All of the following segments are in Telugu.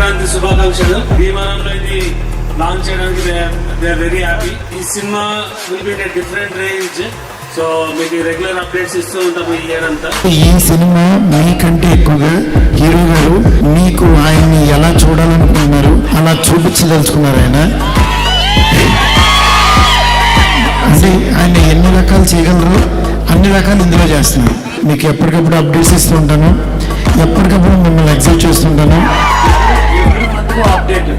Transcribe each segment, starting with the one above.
సంక్రాంతి శుభాకాంక్షలు. భీమవరంలో ఇది లాంచ్ చేయడానికి దే ఆర్ వెరీ హ్యాపీ. ఈ cinema will be in different range. So మీకు రెగ్యులర్ అప్డేట్స్ ఇస్తూ ఉంటాము ఈ ఇయర్ అంతా. ఈ సినిమా మీకంటే ఎక్కువగా హీరో గారు మీకు ఆయన్ని ఎలా చూడాలనుకుంటున్నారు అలా చూపించదలుచుకున్నారు. అంటే ఆయన ఎన్ని రకాలు చేయగలరు అన్ని రకాలు ఇందులో చేస్తున్నారు. మీకు ఎప్పటికప్పుడు అప్డేట్స్ ఇస్తూ ఉంటాను, ఎప్పటికప్పుడు మిమ్మల్ని ఎగ్జైట్ చేస్తుంటాను. అప్డేట్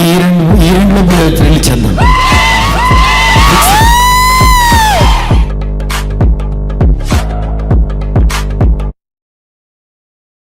ఈ రెండులో రిలీజ్ చేద్దాం.